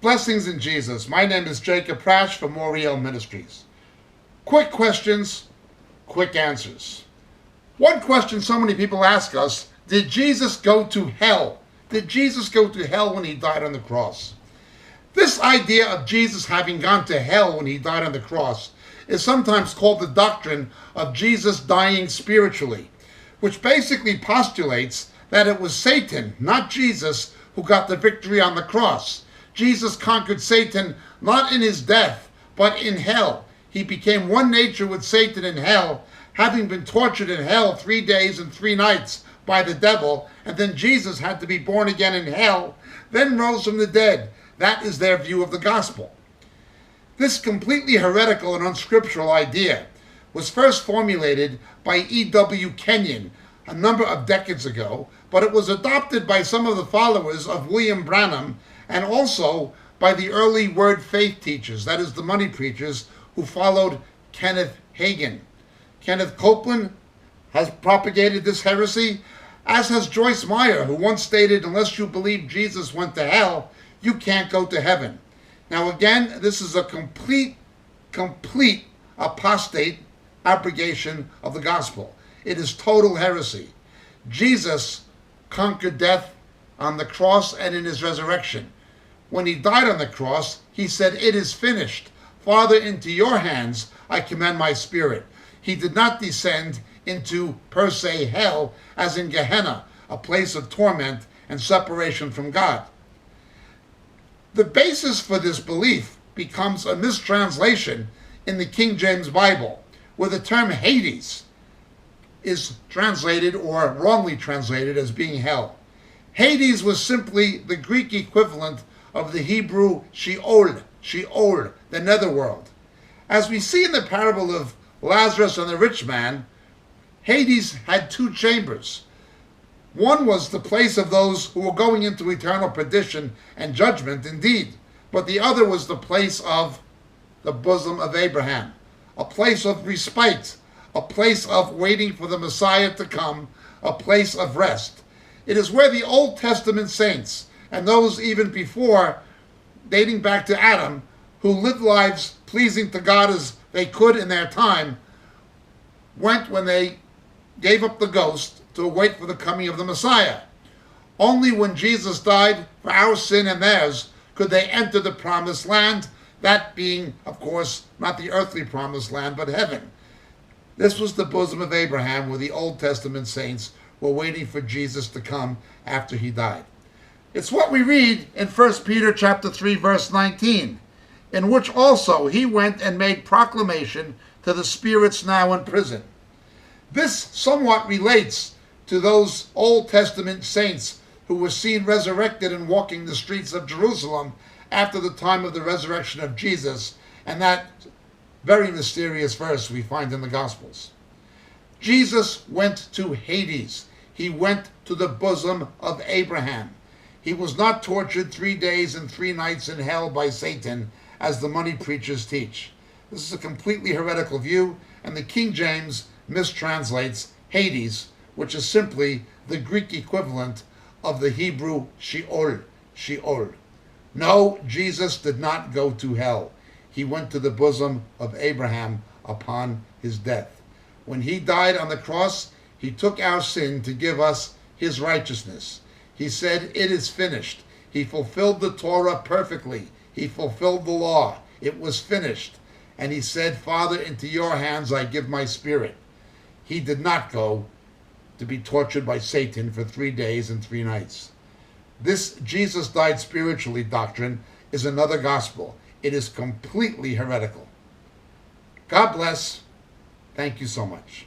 Blessings in Jesus. My name is Jacob Prasch from Moriel Ministries. Quick questions, quick answers. One question so many people ask us, did Jesus go to hell? Did Jesus go to hell when he died on the cross? This idea of Jesus having gone to hell when he died on the cross is sometimes called the doctrine of Jesus dying spiritually, which basically postulates that it was Satan, not Jesus, who got the victory on the cross. Jesus conquered Satan not in his death, but in hell. He became one nature with Satan in hell, having been tortured in hell 3 days and 3 nights by the devil, and then Jesus had to be born again in hell, then rose from the dead. That is their view of the gospel. This completely heretical and unscriptural idea was first formulated by E.W. Kenyon a number of decades ago, but it was adopted by some of the followers of William Branham and also by the early word faith teachers, that is the money preachers, who followed Kenneth Hagin. Kenneth Copeland has propagated this heresy, as has Joyce Meyer, who once stated, unless you believe Jesus went to hell, you can't go to heaven. Now again, this is a complete apostate abrogation of the gospel. It is total heresy. Jesus conquered death on the cross and in his resurrection. When he died on the cross, he said, "It is finished. Father, into your hands I commend my spirit." He did not descend into, per se, hell, as in Gehenna, a place of torment and separation from God. The basis for this belief becomes a mistranslation in the King James Bible, where the term Hades is translated, or wrongly translated, as being hell. Hades was simply the Greek equivalent of the Hebrew Sheol, the netherworld. As we see in the parable of Lazarus and the rich man, Hades had 2 chambers. One was the place of those who were going into eternal perdition and judgment indeed, but the other was the place of the bosom of Abraham, a place of respite, a place of waiting for the Messiah to come, a place of rest. It is where the Old Testament saints, and those even before, dating back to Adam, who lived lives pleasing to God as they could in their time, went when they gave up the ghost to await for the coming of the Messiah. Only when Jesus died for our sin and theirs could they enter the promised land, that being, of course, not the earthly promised land, but heaven. This was the bosom of Abraham, where the Old Testament saints were waiting for Jesus to come after he died. It's what we read in 1 Peter chapter 3, verse 19, in which also he went and made proclamation to the spirits now in prison. This somewhat relates to those Old Testament saints who were seen resurrected and walking the streets of Jerusalem after the time of the resurrection of Jesus, and that very mysterious verse we find in the Gospels. Jesus went to Hades. He went to the bosom of Abraham. He was not tortured 3 days and 3 nights in hell by Satan, as the money preachers teach. This is a completely heretical view, and the King James mistranslates Hades, which is simply the Greek equivalent of the Hebrew Sheol. No, Jesus did not go to hell. He went to the bosom of Abraham upon his death. When he died on the cross, he took our sin to give us his righteousness. He said, "It is finished." He fulfilled the Torah perfectly. He fulfilled the law. It was finished. And he said, "Father, into your hands I give my spirit." He did not go to be tortured by Satan for 3 days and 3 nights. This Jesus died spiritually doctrine is another gospel. It is completely heretical. God bless. Thank you so much.